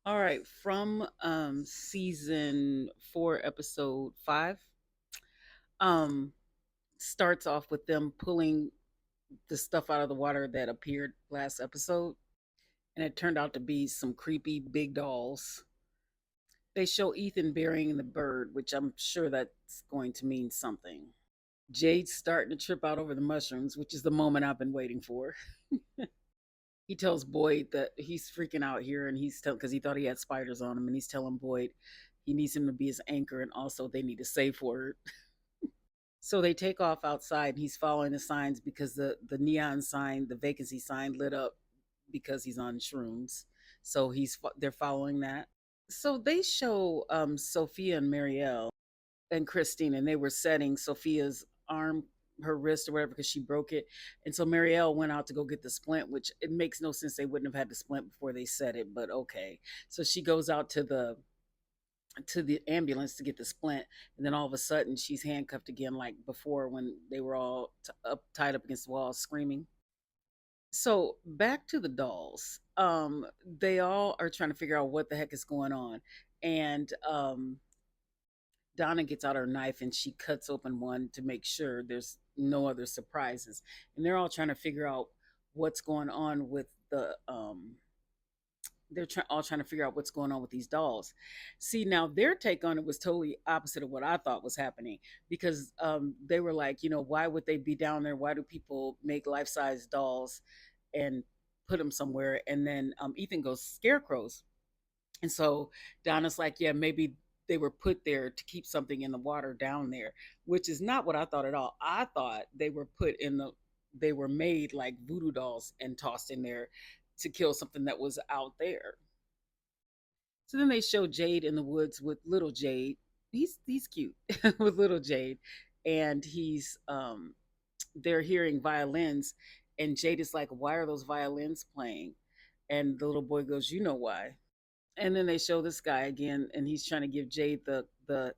All right, from season 4, episode 5, um, starts off with them pulling the stuff out of the water that appeared last episode, and it turned out to be some creepy big dolls. They show Ethan burying the bird, which I'm sure that's going to mean something. Jade's starting to trip out over the mushrooms, which is the moment I've been waiting for. He tells Boyd that he's freaking out here, and he's because he thought he had spiders on him, and he's telling Boyd he needs him to be his anchor, and also they need a safe word. So they take off outside, and he's following the signs because the neon sign, the vacancy sign, lit up because he's on shrooms. So they're following that. So they show Sophia and Marielle and Christine, and they were setting Sophia's arm, her wrist or whatever, because she broke it. And so Marielle went out to go get the splint, which it makes no sense. They wouldn't have had the splint before they set it, but okay. So she goes out to the ambulance to get the splint, and then all of a sudden she's handcuffed again, like before when they were all tied up against the wall screaming. So back to the dolls. They all are trying to figure out what the heck is going on, and Donna gets out her knife and she cuts open one to make sure there's no other surprises. And they're all trying to figure out what's going on with all trying to figure out what's going on with these dolls. See, now their take on it was totally opposite of what I thought was happening, because they were like, why would they be down there? Why do people make life-size dolls and put them somewhere? And then Ethan goes, scarecrows. And so Donna's like, yeah, maybe they were put there to keep something in the water down there, which is not what I thought at all. I thought they were made like voodoo dolls and tossed in there to kill something that was out there. So then they show Jade in the woods with little Jade. He's cute with little Jade, and they're hearing violins, and Jade is like, "Why are those violins playing?" And the little boy goes, "You know why." And then they show this guy again, and he's trying to give Jade the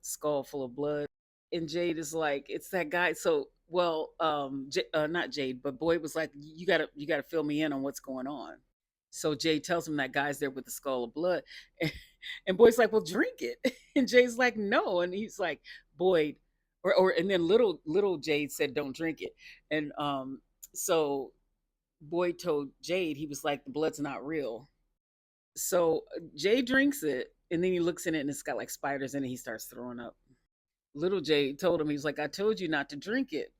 skull full of blood, and Jade is like, "It's that guy." So, well, not Jade, but Boyd was like, "You gotta fill me in on what's going on." So Jade tells him that guy's there with the skull of blood, and Boyd's like, "Well, drink it," and Jade's like, "No," and he's like, "Boyd," and then little Jade said, "Don't drink it," and so Boyd told Jade, he was like, "The blood's not real." So Jay drinks it, and then he looks in it, and it's got like spiders in it. He starts throwing up. Little Jay told him, he was like, "I told you not to drink it."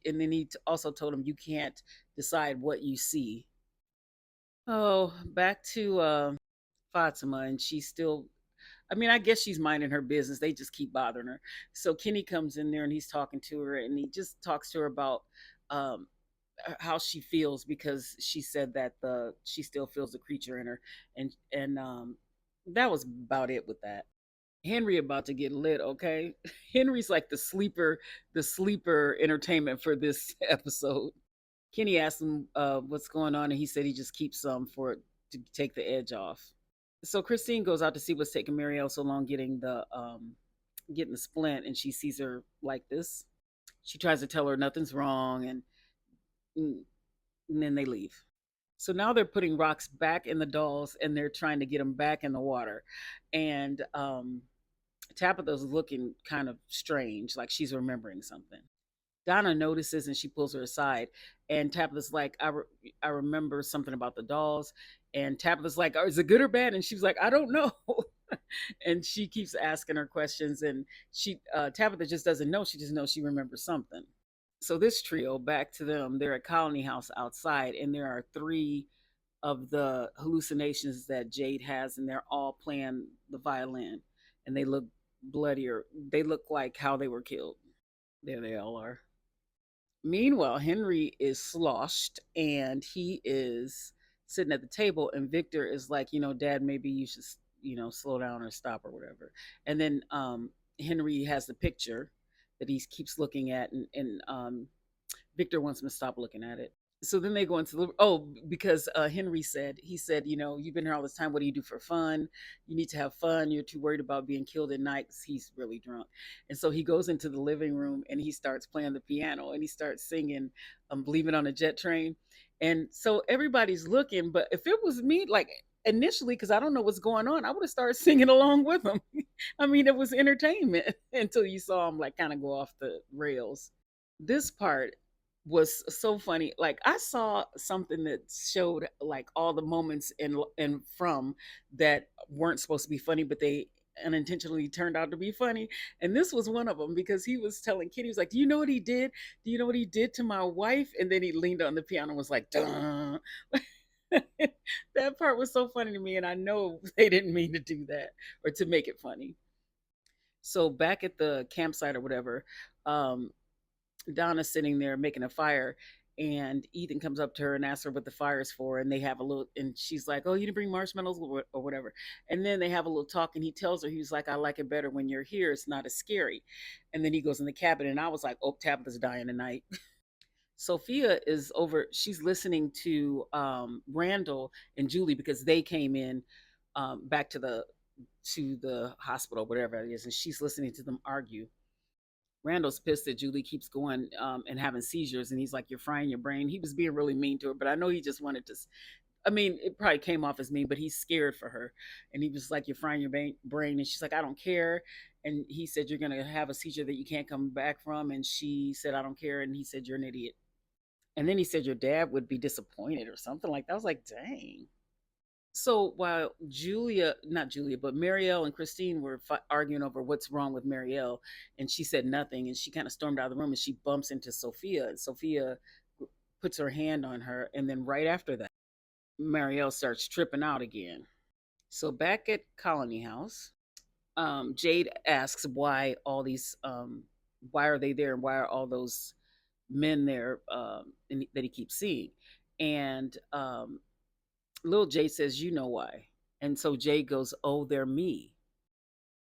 And then he also told him, "You can't decide what you see." Oh, back to Fatima, and she's still. I mean, I guess she's minding her business. They just keep bothering her. So Kenny comes in there, and he's talking to her, and he just talks to her about um, how she feels, because she said that the she still feels the creature in her, and that was about it with that. Henry about to get lit, okay? Henry's like the sleeper entertainment for this episode. Kenny asked him what's going on, and he said he just keeps some for to take the edge off. So Christine goes out to see what's taking Marielle so long getting the splint, and she sees her like this. She tries to tell her nothing's wrong, and then they leave. So now they're putting rocks back in the dolls, and they're trying to get them back in the water. And Tabitha's looking kind of strange, like she's remembering something. Donna notices, and she pulls her aside. And Tabitha's like, I remember something about the dolls. And Tabitha's like, "Oh, is it good or bad?" And she's like, "I don't know." And she keeps asking her questions. And Tabitha just doesn't know. She just knows she remembers something. So this trio, back to them, they're at Colony House outside, and there are three of the hallucinations that Jade has, and they're all playing the violin, and they look bloodier. They look like how they were killed. There they all are. Meanwhile, Henry is sloshed, and he is sitting at the table, and Victor is like, "Dad, maybe you should, slow down or stop or whatever." And then Henry has the picture that he keeps looking at, and Victor wants him to stop looking at it. So then they go into because Henry said, "You've been here all this time. What do you do for fun? You need to have fun. You're too worried about being killed at night," 'cause he's really drunk. And so he goes into the living room, and he starts playing the piano, and he starts singing "Leaving on a Jet Train." And so everybody's looking, but if it was me, like, initially, because I don't know what's going on, I would have started singing along with them. I mean, it was entertainment until you saw them like kind of go off the rails. This part was so funny. Like I saw something that showed like all the moments in from that weren't supposed to be funny, but they unintentionally turned out to be funny. And this was one of them because he was telling Kitty, he was like, "Do you know what he did? Do you know what he did to my wife?" And then he leaned on the piano and was like, "Duh." That part was so funny to me, and I know they didn't mean to do that or to make it funny. So back at the campsite or whatever, um, Donna's sitting there making a fire, and Ethan comes up to her and asks her what the fire is for, and they have a little, and she's like, "Oh, you didn't bring marshmallows or whatever," and then they have a little talk, and he tells her, he's like, "I like it better when you're here. It's not as scary," and then he goes in the cabin, and I was like, "Oh, Tabitha's dying tonight." Sophia is over. She's listening to Randall and Julie because they came in back to the hospital, whatever it is, and she's listening to them argue. Randall's pissed that Julie keeps going and having seizures, and he's like, "You're frying your brain." He was being really mean to her, but I know he just wanted to. I mean, it probably came off as mean, but he's scared for her, and he was like, "You're frying your brain," and she's like, "I don't care." And he said, "You're gonna have a seizure that you can't come back from," and she said, "I don't care," and he said, "You're an idiot." And then he said, "Your dad would be disappointed," or something like that. I was like, dang. So while not Julia, but Marielle and Christine were arguing over what's wrong with Marielle, and she said nothing, and she kind of stormed out of the room, and she bumps into Sophia, and Sophia puts her hand on her, and then right after that, Marielle starts tripping out again. So back at Colony House, Jade asks why are they there, and why are all those men there that he keeps seeing, and Little Jay says, "You know why." And so Jay goes, "Oh, they're me."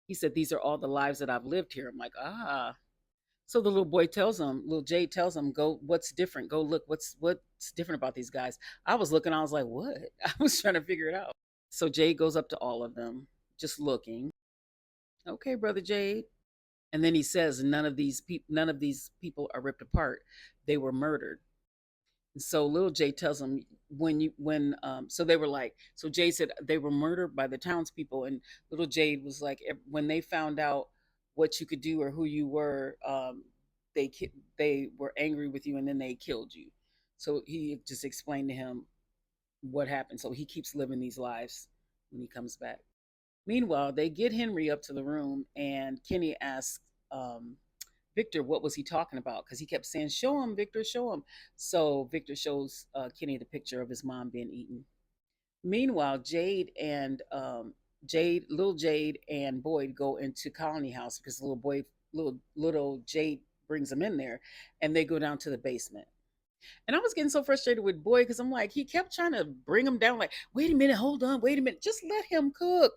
He said, "These are all the lives that I've lived here." I'm like, ah. So the little Jay tells him, "Go, what's different? Go look, what's different about these guys?" I was looking, I was like, what? I was trying to figure it out. So Jay goes up to all of them, just looking. "Okay, brother Jade." And then he says, none of these people are ripped apart. They were murdered. So little Jay tells him, so they were like, so Jay said they were murdered by the townspeople, and little Jade was like, when they found out what you could do or who you were, they were angry with you, and then they killed you. So he just explained to him what happened. So he keeps living these lives when he comes back. Meanwhile, they get Henry up to the room, and Kenny asks Victor what was he talking about, because he kept saying, "Show him, Victor, show him." So Victor shows Kenny the picture of his mom being eaten. Meanwhile, little Jade and Boyd go into Colony House because little Jade brings them in there, and they go down to the basement. And I was getting so frustrated with Boyd because I'm like, he kept trying to bring him down. Like, wait a minute, hold on, wait a minute, just let him cook.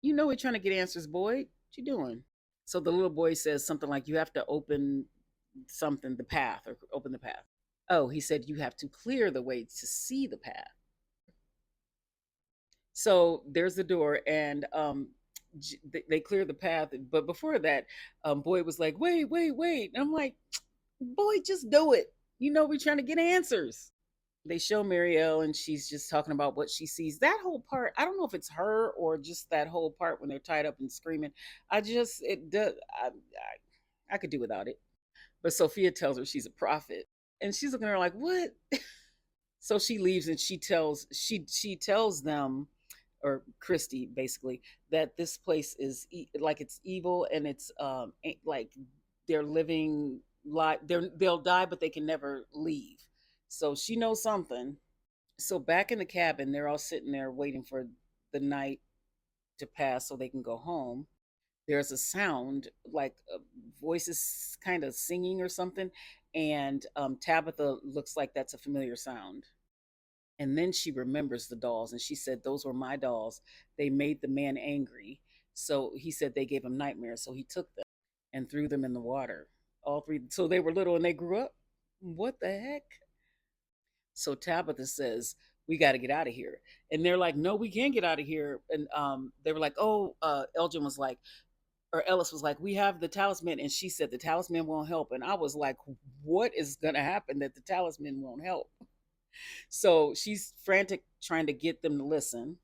You know we're trying to get answers, Boyd. What you doing? So the little boy says something like, "You have to open something, the path, or open the path." Oh, he said, "You have to clear the way to see the path." So there's the door, and they clear the path. But before that, Boyd was like, "Wait, wait, wait." And I'm like, "Boyd, just do it. You know we're trying to get answers." They show Marielle, and she's just talking about what she sees. That whole part, I don't know if it's her or just that whole part when they're tied up and screaming. I just it does. I could do without it. But Sophia tells her she's a prophet, and she's looking at her like, "What?" So she leaves, and she tells them, or Christy basically, that this place is like it's evil, and it's like they're living like they'll die, but they can never leave. So she knows something. So back in the cabin, they're all sitting there waiting for the night to pass so they can go home. There's a sound like voices kind of singing or something, and Tabitha looks like that's a familiar sound. And then she remembers the dolls, and she said, "Those were my dolls. They made the man angry." So he said they gave him nightmares. So he took them and threw them in the water. All three. So they were little and they grew up. What the heck? So Tabitha says, "We got to get out of here." And they're like, "No, we can't get out of here." And they were like, "Oh," Elgin was like, or Ellis was like, "We have the talisman." And she said, "The talisman won't help." And I was like, what is going to happen that the talisman won't help? So she's frantic trying to get them to listen.